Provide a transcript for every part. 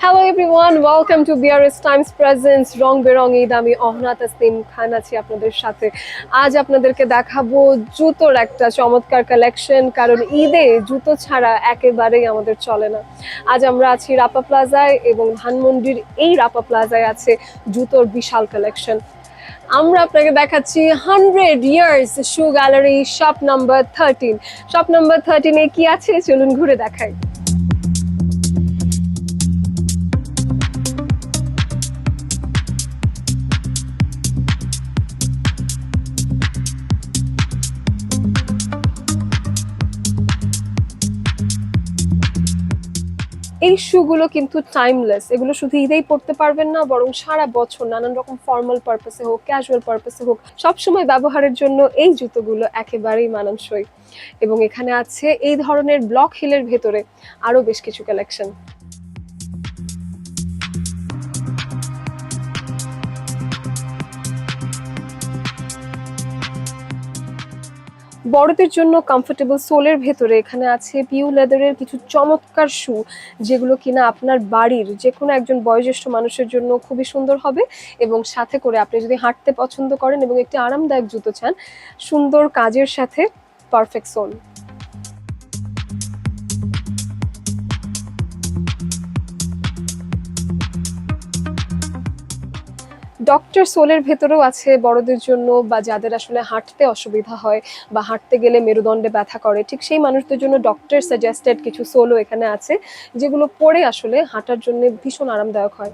Hello everyone, welcome to BRS Times presents রং বেরং ঈদ। আমি অহনা তাসনিম খান আছি আপনাদের সাথে। আজ আপনাদেরকে দেখাবো জুতোর একটা চমৎকার কালেকশন, কারণ ঈদে জুতো ছাড়া একেবারেই আমাদের চলে না। আজ আমরা আছি রাপা প্লাজায় এবং ধানমন্ডির এই রাপা প্লাজায় আছে জুতোর বিশাল কালেকশন। আমরা আপনাকে দেখাচ্ছি 100 years shoe gallery shop number 13। Shop number 13-এ কি আছে চলুন ঘুরে দেখাই। এই শুগুলো কিন্তু টাইমলেস, এগুলো শুধু ঈদেই পড়তে পারবেন না, বরং সারা বছর নানান রকম ফর্মাল পারপাসে হোক, ক্যাজুয়াল পারপাসে হোক, সবসময় ব্যবহারের জন্য এই জুতোগুলো একেবারেই মানানসই। এবং এখানে আছে এই ধরনের ব্লক হিলের ভেতরে আরো বেশ কিছু কালেকশন। বড়দের জন্য কমফোর্টেবল সোলের ভেতরে এখানে আছে পিউ লেদারের কিছু চমৎকার শু, যেগুলো কিনা আপনার বাড়ির যে কোনো একজন বয়োজ্যেষ্ঠ মানুষের জন্য খুবই সুন্দর হবে। এবং সাথে করে আপনি যদি হাঁটতে পছন্দ করেন এবং একটি আরামদায়ক জুতো চান, সুন্দর কাজের সাথে পারফেক্ট সোল। ডক্টর সোলের ভেতরেও আছে বড়দের জন্য, বা যাদের আসলে হাঁটতে অসুবিধা হয় বা হাঁটতে গেলে মেরুদণ্ডে ব্যথা করে, ঠিক সেই মানুষদের জন্য ডক্টর সাজেস্টেড কিছু সোলও এখানে আছে, যেগুলো পরে আসলে হাঁটার জন্য ভীষণ আরামদায়ক হয়।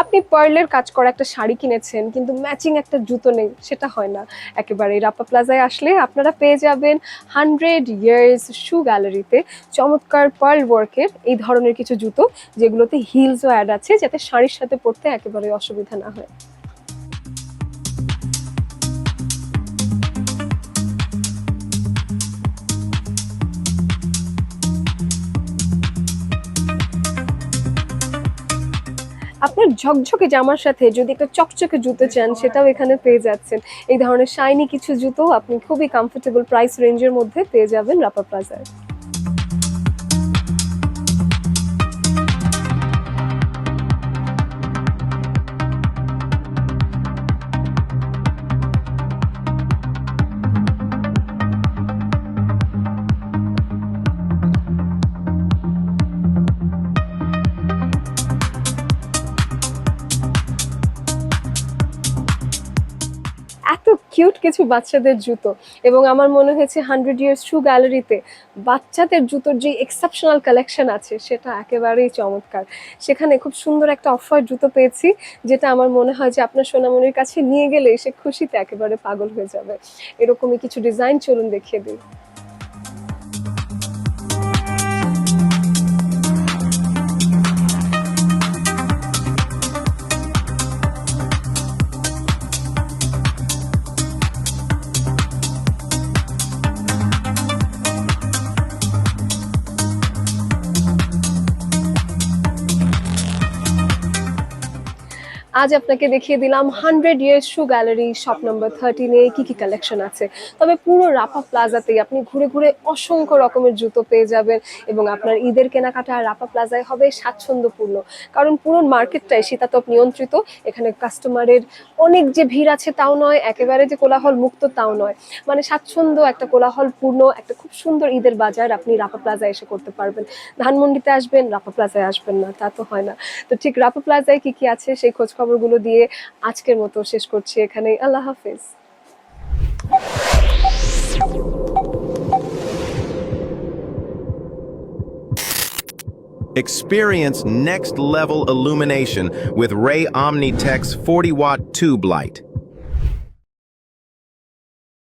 আপনি পার্লের কাজ করা একটা শাড়ি কিনেছেন কিন্তু ম্যাচিং একটা জুতো নেই, সেটা হয় না। একেবারে রাপা প্লাজায় আসলে আপনারা পেয়ে যাবেন 100 ইয়ার্স শু গ্যালারিতে চমৎকার পার্ল ওয়ার্কের এই ধরনের কিছু জুতো, যেগুলোতে হিলসও অ্যাড আছে, যাতে শাড়ির সাথে পরতে একেবারে অসুবিধা না হয়। আপনার ঝকঝকে জামার সাথে যদি একটা চকচকে জুতো চান, সেটাও এখানে পেয়ে যাচ্ছেন। এই ধরনের শাইনি কিছু জুতো আপনি খুবই কমফোর্টেবল প্রাইস রেঞ্জের মধ্যে পেয়ে যাবেন রাপা প্লাজায়। এত কিউট কিছু বাচ্চাদের জুতো, এবং আমার মনে হয়েছে 100 ইয়ার্স শু গ্যালারিতে বাচ্চাদের জুতোর যে এক্সেপশনাল কালেকশন আছে সেটা একেবারেই চমৎকার। সেখানে খুব সুন্দর একটা অফ হোয়াইট জুতো পেয়েছি, যেটা আমার মনে হয় যে আপনার সোনামণির কাছে নিয়ে গেলে সে খুশিতে একেবারে পাগল হয়ে যাবে। এরকমই কিছু ডিজাইন চলুন দেখিয়ে দিই। আজ আপনাকে দেখিয়ে দিলাম 100 years shoe gallery shop number 13-এ কি কি কালেকশন আছে। তবে পুরো রাপা প্লাজাতেই আপনি ঘুরে ঘুরে অসংখ্য রকমের জুতো পেয়ে যাবেন, এবং আপনার ঈদের কেনাকাটা রাপা প্লাজায় হবে স্বাচ্ছন্দ্যপূর্ণ, কারণ পুরো মার্কেটটাই শীতাতপ নিয়ন্ত্রিত। এখানে কাস্টমারের অনেক যে ভিড় আছে তাও নয়, একেবারে যে কোলাহল মুক্ত তাও নয়, মানে স্বাচ্ছন্দ্য একটা কোলাহলপূর্ণ একটা খুব সুন্দর ঈদের বাজার আপনি রাপা প্লাজায় এসে করতে পারবেন। ধানমন্ডিতে আসবেন, রাপা প্লাজায় আসবেন না তা তো হয় না। তো ঠিক রাপা প্লাজায় কি কি আছে সেই খোঁজ খবরগুলো দিয়ে আজকের মতো শেষ করছি এখানেই। আল্লাহ হাফেজ। Experience next level illumination with Ray OmniTech's 40-watt tube light.